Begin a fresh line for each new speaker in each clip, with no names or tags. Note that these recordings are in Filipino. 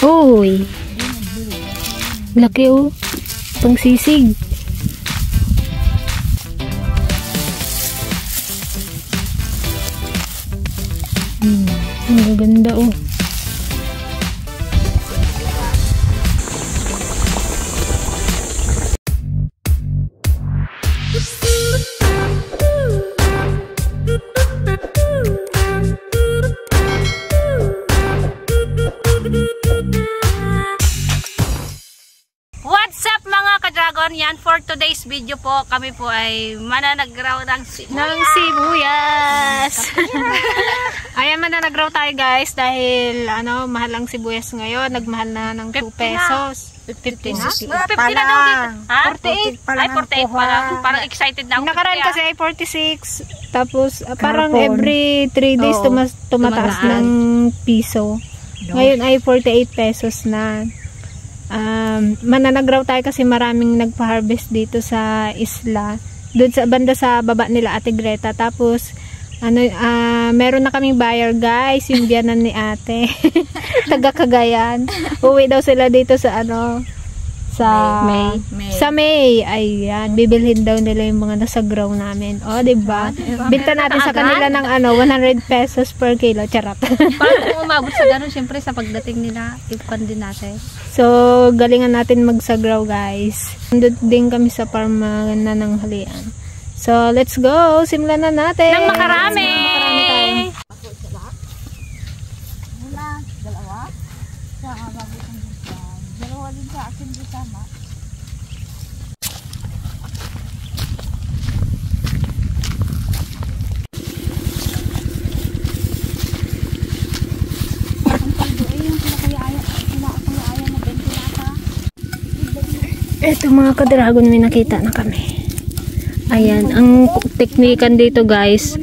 Uy. Laki oh. Pang sisig. Ang ganda oh.
What's up mga ka-dragon? Yan, for today's video po, kami po ay mananagraw ng sibuyas. Ayan, mananagraw tayo guys dahil ano, mahal ang sibuyas ngayon. Nagmahal na ng 2 pesos. 50 na? 50 na daw dito. Ha? 48? Ay, 48 pa lang. Parang excited na ako.
Nakaraan kasi ay 46. Tapos parang every 3 days tumataas ng piso. Ngayon ay 48 pesos na. Mananagraw tayo kasi maraming nagpa-harvest dito sa isla. Doon sa banda sa baba nila Ate Greta. Tapos ano, meron na kaming buyer guys, yung biyanan ni ate. Taga Cagayan. Uwi daw sila dito sa ano, sa May. Ayan, bibilhin daw nila yung mga nasa grow namin. O, diba? Binta natin sa kanila ng ano, 100 pesos per kilo. Charot.
Paano kung umabot sa gano'n, syempre sa pagdating nila, ipon din natin.
So, galingan natin magsagraw guys. Nandun din kami sa farm na ng halian. So, let's go! Simulan na natin!
Nang makarami!
Makarami tayo.
Dalawa din sa akin din sama.
Ito mga ka-dragon, may nakita na kami. Ayan, ang teknikan dito guys,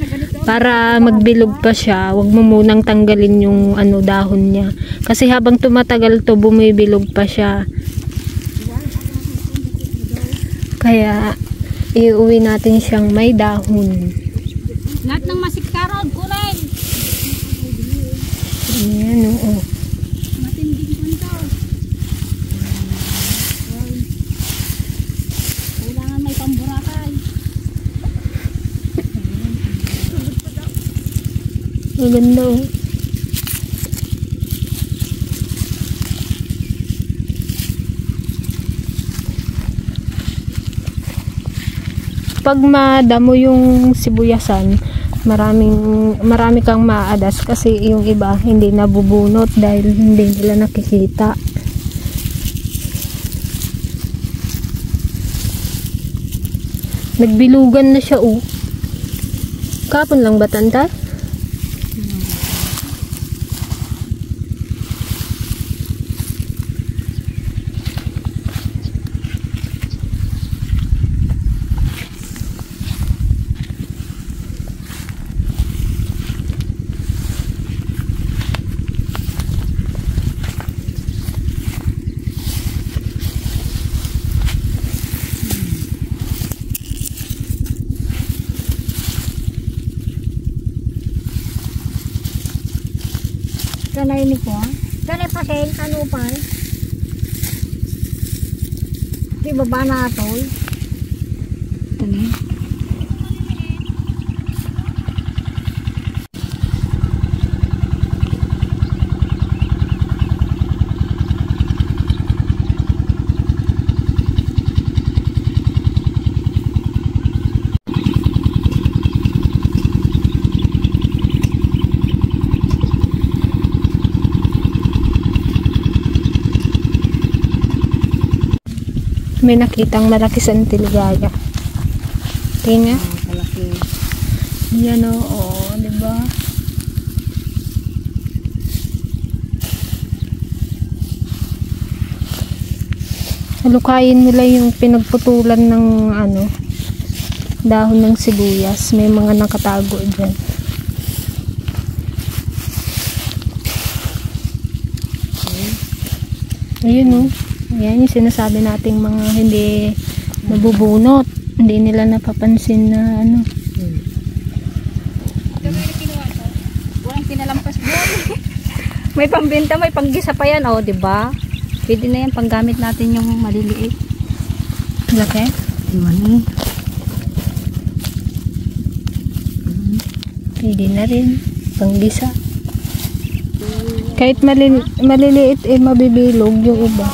para magbilog pa siya, wag mo munang tanggalin yung ano, dahon niya. Kasi habang tumatagal to, bumibilog pa siya. Kaya, iuwi natin siyang may dahon.
Lahat ng masikkaron, kunin!
Ayan, oo.
Matinding punto. Kailangan may pamburakay.
Maganda oh. Pag madamo yung sibuyasan, marami kang maadas kasi yung iba hindi nabubunot dahil hindi nila nakikita. Nagbilugan na siya oh. Kapon lang ba tanda?
Kanay ni ko. Kanay pa sa ano pa. Di baba na ito. Kanay.
May nakitang malaki sa Antiligaya. Tingnan.
Malaki.
Yan oo, diba? Halukayin nila yung pinagputulan ng ano, dahon ng sibuyas. May mga nakatago dyan. Ayun oh. Ayan yung sinasabi nating mga hindi nabubunot. Hindi nila napapansin na ano.
Walang pinalampas buwan. May pambenta, may panggisa pa yan. O, diba? Pwede na yan, panggamit natin yung maliliit.
Laki?
Iwan.
Pwede na rin. Panggisa. Kahit maliliit eh mabibilog yung iba.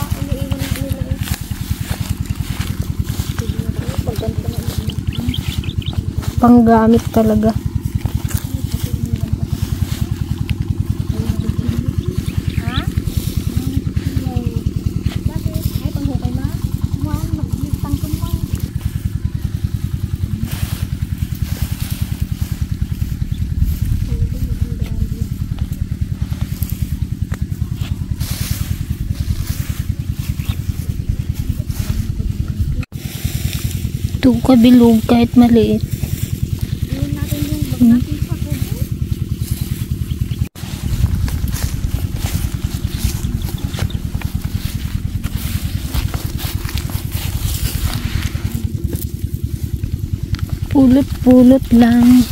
Panggamit talaga. Ito kabilog kahit maliit. Pulot-pulot lang.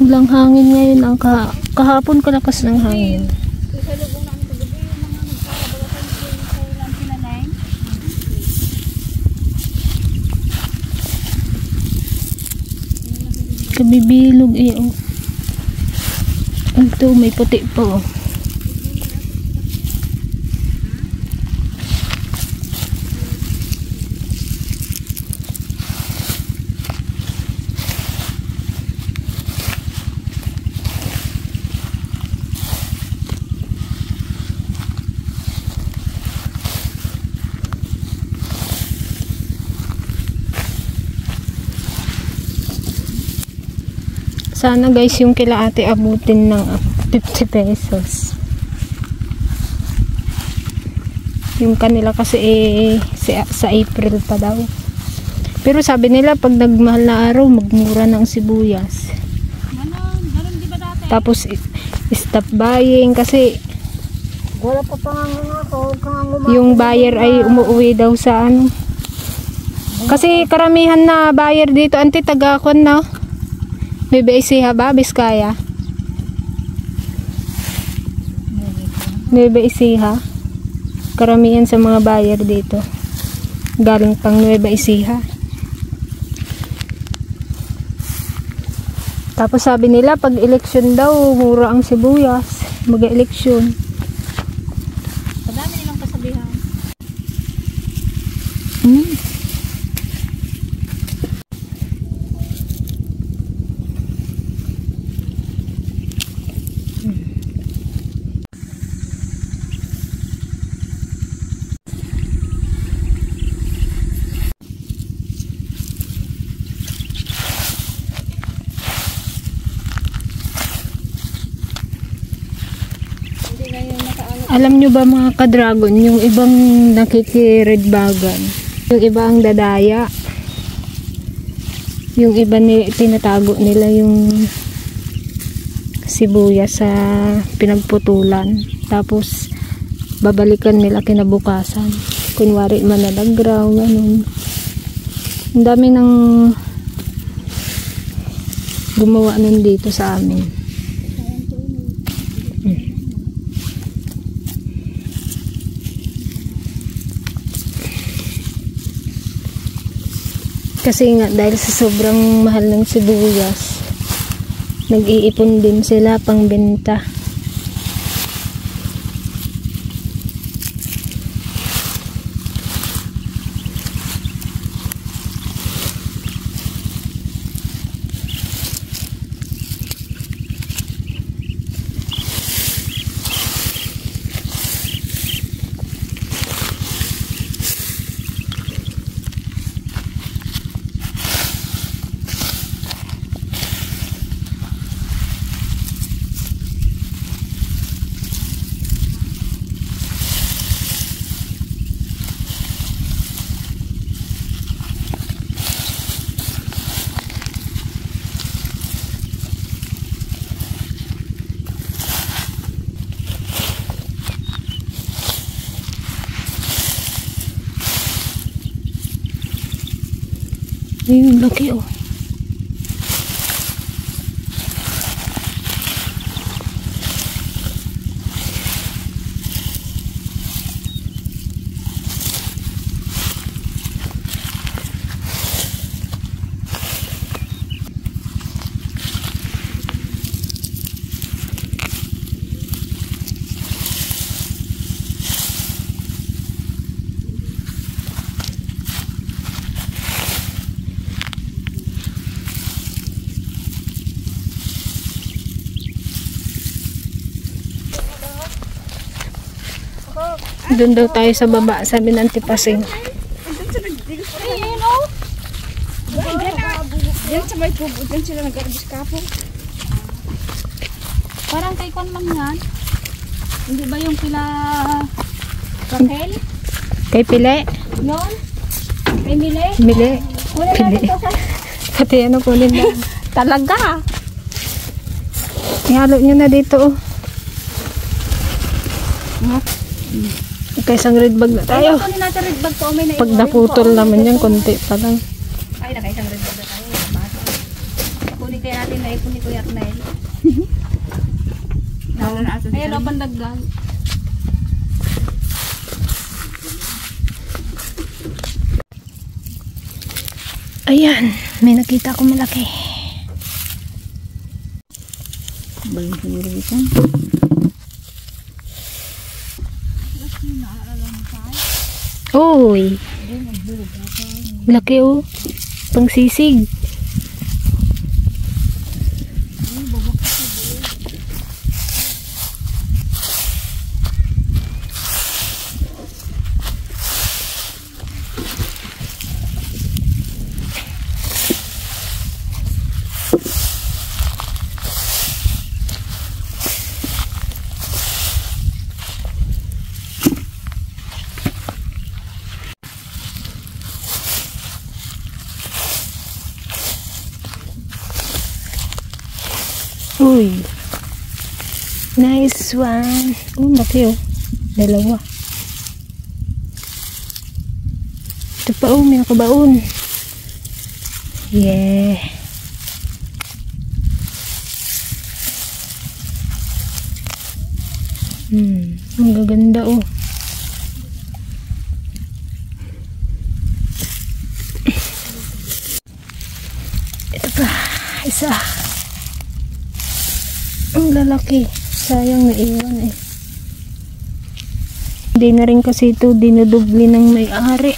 Walang hangin ngayon. Ang kahapon kalakas ng hangin. Kabibilog eh. Oh. Ito may puti pa oh. Sana guys yung kila ate abutin ng 50 pesos. Yung kanila kasi sa April pa daw. Pero sabi nila pag nagmahal na araw magmura ng sibuyas.
Ganun di ba dati?
Tapos stop buying kasi
Wala pa panganganga ko.
yung buyer ay umuwi daw sa ano. Kasi karamihan na buyer dito anti tagakon na. Nueva Ecija ba? Biskaya? Nueva Ecija. Karamihan sa mga buyer dito. Galing pang Nueva Ecija. Tapos sabi nila pag eleksyon daw, mura ang sibuyas. Mag-eleksyon.
Madami nilang kasabihan.
Alam nyo ba mga ka-dragon, yung ibang nakiki-red bagan, yung iba ang dadaya, yung iba tinatago nila yung sibuyas sa pinagputulan, tapos babalikan nila kinabukasan, kunwari manalagraw, ganun. Ang dami ng gumawa nun dito sa amin. Kasi nga dahil sa sobrang mahal ng sibuyas, nag-iipon din sila pang benta. Ayun, laki oh. Doon daw tayo sa baba, sabi ng Tipasing.
Diyan sa may tubo, diyan sila nag-arbis kapo. Parang kay Kwan lang yan. Hindi ba yung pila Raquel?
Kay Pile?
Noon? Kay Mile?
Mili.
Wala na
Pili.
dito sa...
Pati ano kunin lang.
Talaga?
Ihalo nyo na dito. Oh. Kaisang red bag na tayo.
Kunin natin red bag to. May
Pag naputol naman yan, konti pa lang.
Ay, nakaisang red bag na tayo. Kunin kaya natin na ipon ni Kuya Arnel. Ayan o, pandagdag.
Ayan, may nakita ko malaki.
Baling siguro dito.
Uy! Laki oh. Pang sisig. Uy. Nice one. Laki oh. Dalawa. Ito pa oh, may nakabaon. Yeah. Ang gaganda oh. Ito pa. Isa. Ang lalaki. Sayang naiwan eh. Hindi na rin kasi ito dinudubli ng may-ari.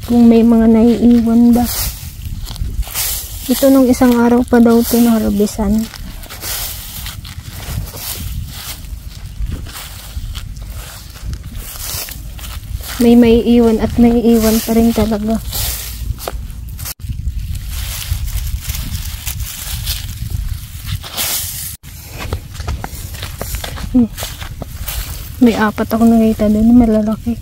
Kung may mga naiiwan ba. Ito nung isang araw pa daw ito naharbisan. May maiiwan at naiiwan pa rin talaga. May 4 ako nakita doon, malalaki.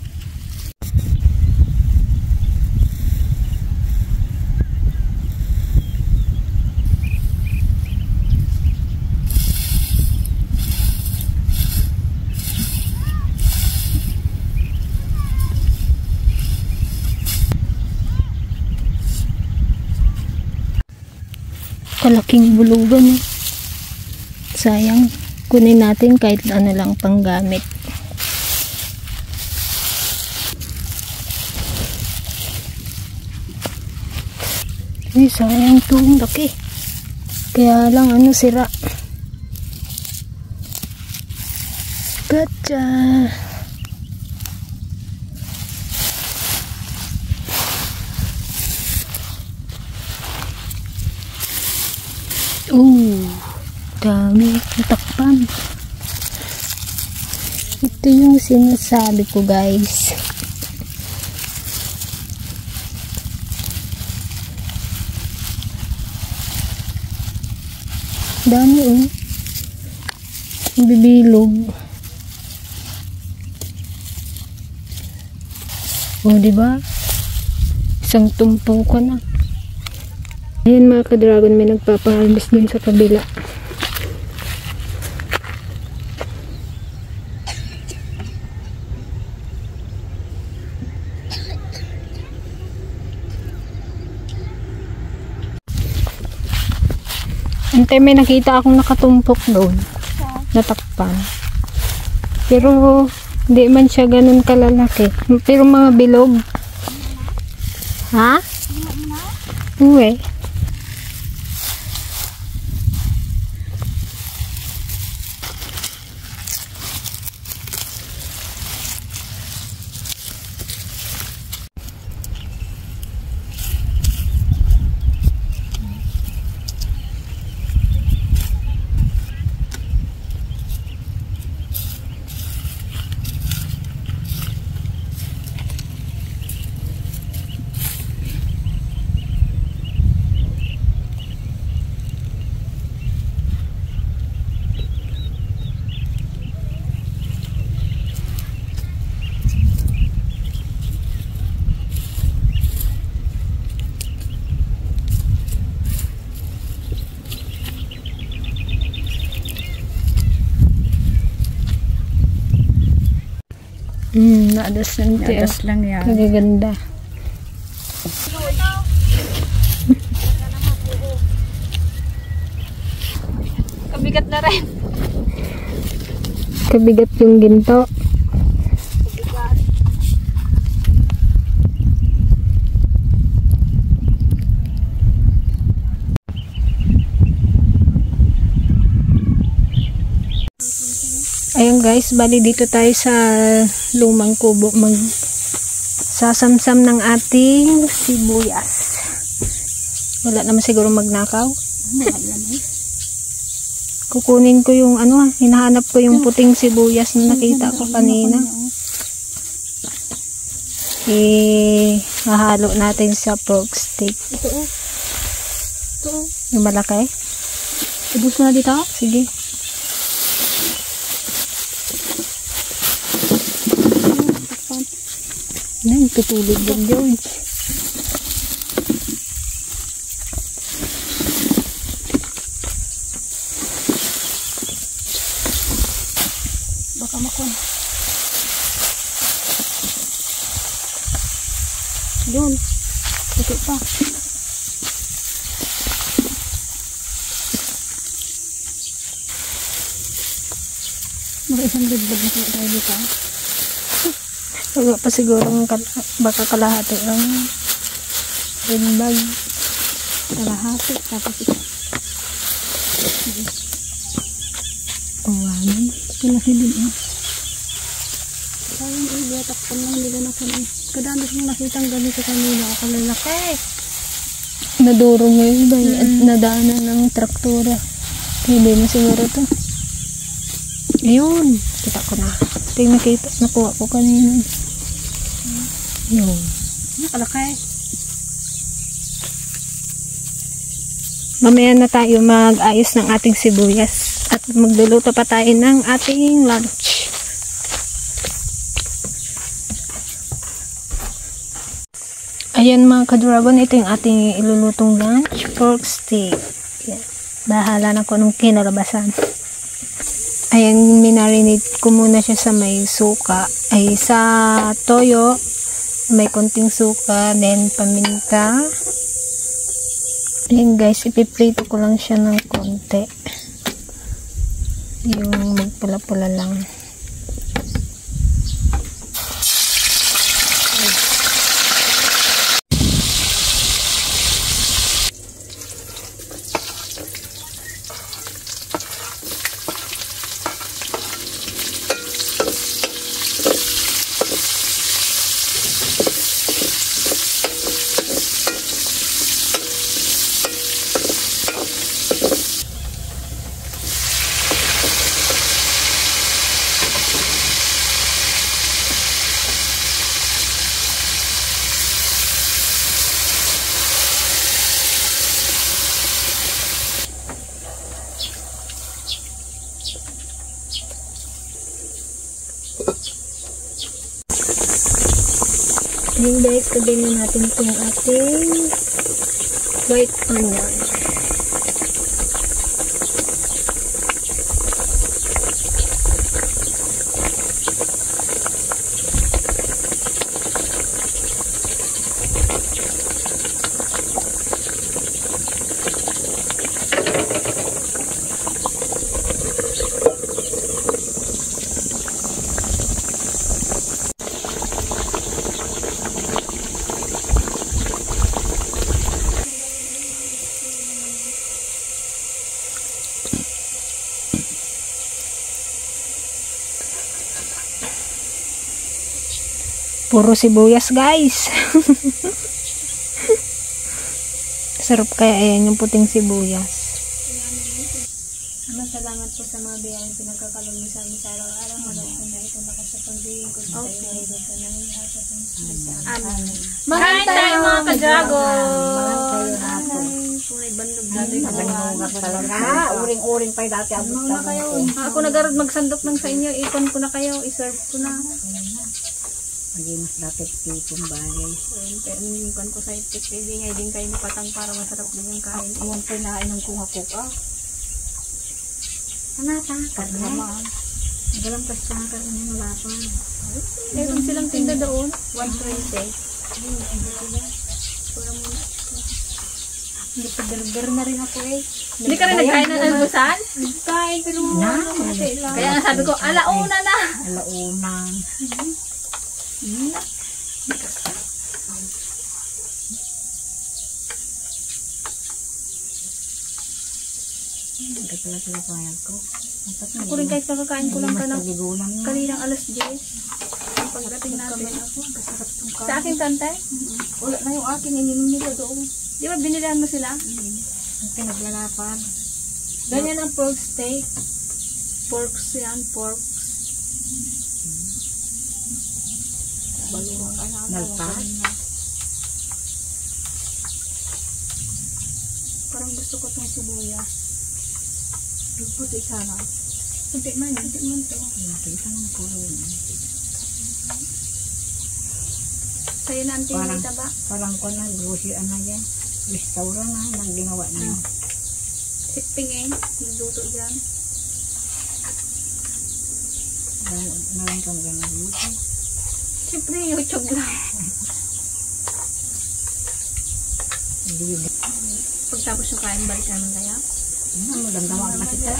Kalaking bulugan eh. Sayang. Kunin natin kahit ano lang panggamit. Ay, sayang itong laki. Kaya lang ano sira. Gotcha. Dami takpan. Ito yung sinasabi ko guys. Dami oh. Bibilog. Oh, diba? Isang tumpong ko na. Ayan mga ka-dragon, may nagpapahalbis din sa kabila. Ante, may nakita akong nakatumpok doon. Natakpan. Pero hindi man siya ganun kalalaki. Pero mga bilog. Ha? Uwe. Naadas lang.
Naadas lang yan.
Nagaganda.
Kabigat na rin.
Kabigat yung ginto. Ayun guys, bali dito tayo sa lumang kubo sasamsam ng ating sibuyas. Wala naman siguro magnakaw. Kukunin ko yung hinahanap ko yung puting sibuyas na nakita ko kanina. Hahalo natin sa pork steak.
Ito.
Yung malaki?
Ibus ko na dito?
Sige. Tutulog din George.
Baka makon. Doon. Ito pa. Mga isang liblog na tayo dito.
Wala pa siguro baka kalahati lang. Limbag.
Kalahati. Tapos ito.
Awan.
Pinahilin eh. Sayang eh. Takpan lang nila na kami. Kadami kong nakitang ganito kanina. Kalalaki.
Naduro ngayon ba? At nadaanan ng traktura. Hindi na siguro to. Ayun. Kita ko na. Ito yung nakuha ko kanina. Yun.
Nakalaki.
Mamaya na tayo mag-ayos ng ating sibuyas. At magluluto pa tayo ng ating lunch. Ayan mga ka-dragon, ito yung ating ilulutong lunch. Pork steak. Yan. Bahala na ko nung kinalabasan. Ayan, minarinate ko muna siya sa may suka. Ay, sa toyo, may konting suka, then paminta. Ayan guys, ipiprito ko lang siya ng konti. Yung magpula-pula lang. Yung guys, tabihin natin itong ating white onion. Puro sibuyas guys. Sarap kaya ayan yung puting sibuyas. Salamat po sa mga biyayang pinagkakalog mo sa amin sa araw-araw. Magandang na itong lakas sa pagdiging ko. Maraming
tayo mga ka-dragon.
Uring-uring pa yung dati.
Ako nagarod magsandok ng sa inyo. Ipon ko na kayo. Iserve ko na.
Maging mas dapat tipong bagay.
Ipon ko sa itik. Hindi nga din kayo nipatang para masarap din yung kain.
Iwan pa yung nainom kong ako ka. Anata, karnaman.
Magalang pasta ka rin yung lapan.
Meron silang tinda doon.
120. Hindi pa burger na rin ako eh.
Hindi ka rin nagkain ng almusan?
Kain, pero konti lang.
Kaya nga sabi ko, alauna na.
Alauna. Hindi pala sila payag ko.
Ako rin kahit kakakain ko lang ka ng
Pagigulang na.
kaninang alas 10. Ang pagdating natin. Sa akin, tantay?
Wala na yung akin. Ininom nila doon.
Di ba binilihan mo sila?
Pinaglalapan.
Ganyan ang pork steak. Porks yan, pork.
Nalpas.
Parang gusto ko itong sibuyas.
Puti sana.
Kunti man to.
Nakita naman ko rin.
Sa'yo na ang
Parang-
tinita ba?
Parang ko na, grocery na yan. Restaurant na, nang ginawa niya.
Siping eh. Nagluto dyan.
Nalang kang gano'n dito.
Siyempre, YouTube lang.
Hindi.
Pagtapos yung kain, balik naman kaya.
Ano, damdaman na kita.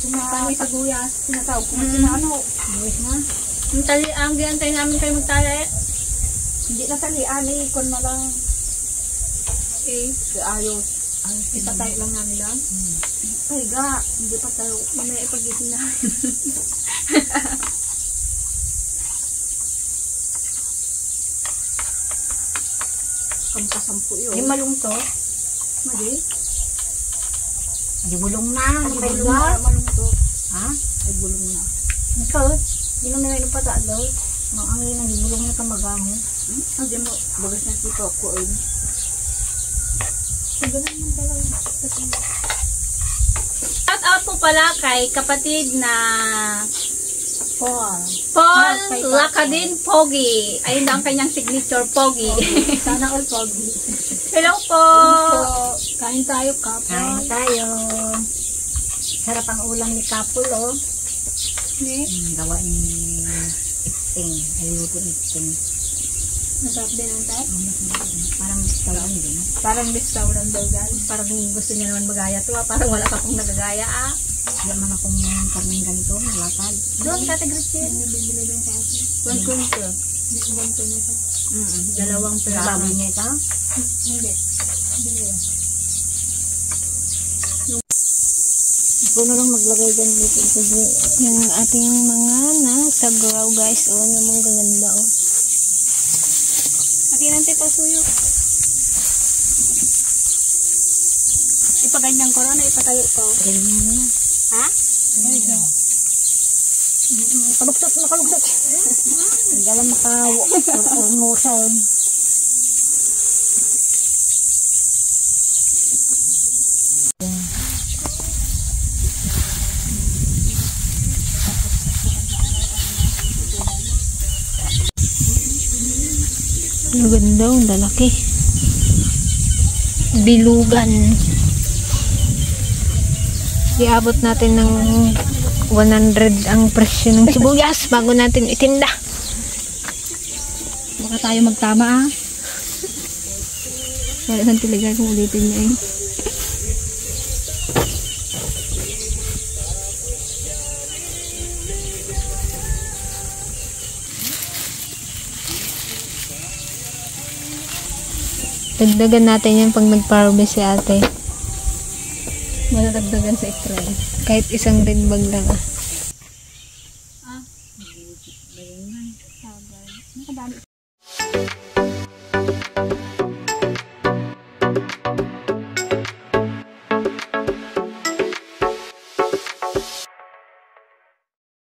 Paano yung sibuyas? Tinatawag ko na ano.
Buwis na.
Ang ginantay namin kayo magtali.
Hindi na talian eh, kon na lang.
Eh,
Ayos.
ipatay lang namin lang.
Pahiga, hindi pa tayo.
Mamaya ipagising na.
Kampasampu yun. Yung malung to.
Mali?
Di bulong na. Di
Ay,
bulong na.
malong to.
Ha? Ay bulong na. Ikaw, di mo na rin pata daw. Ang ina, di bulong na kamagamo.
Hindi mo, bagas na si Coco eh. Shout out po pala kay kapatid na
Paul.
Paul
kay Coco.
Lacadin Pogi. Ayun daw ang kanyang signature, Pogi.
Sana all pogi.
Hello po!
Kain tayo, Kapol. Kain tayo. Sarap ang ulam ni Kapol, oh. Gawa ni Iting. Ay, luto ni Iting.
Masarap din ang tayo.
Parang restaurant din.
Parang restaurant daw guys. Parang gusto niya naman magaya to. Parang wala pa pong nagagaya ah.
Wala man akong karning ganito, malakad.
Doon, Kate Gretchen. Bibili doon sa akin. 1.2. 1.2 niya sa. Dalawang piraso.
Baboy niya ito?
Hindi.
Ito na lang maglagay dyan dito.
Yung ating mga nasagraw guys. O, namang gaganda o.
Akin natin pa suyo. Ipaganyan ko na, ipatayo ko.
Ganyan niya.
Ha?
Kalugtot na kalugtot. Hindi alam makawo. Umusan.
Maganda, ang lalaki. Bilugan. Iabot natin ng 100 ang presyo ng sibuyas bago natin itinda.
Baka tayo magtama ah.
Wala nang talaga kung ulitin niya eh. Dagdagan natin yan pag nag-harvest si ate.
Madadagdagan sa x-ray.
Kahit isang red bag lang ah.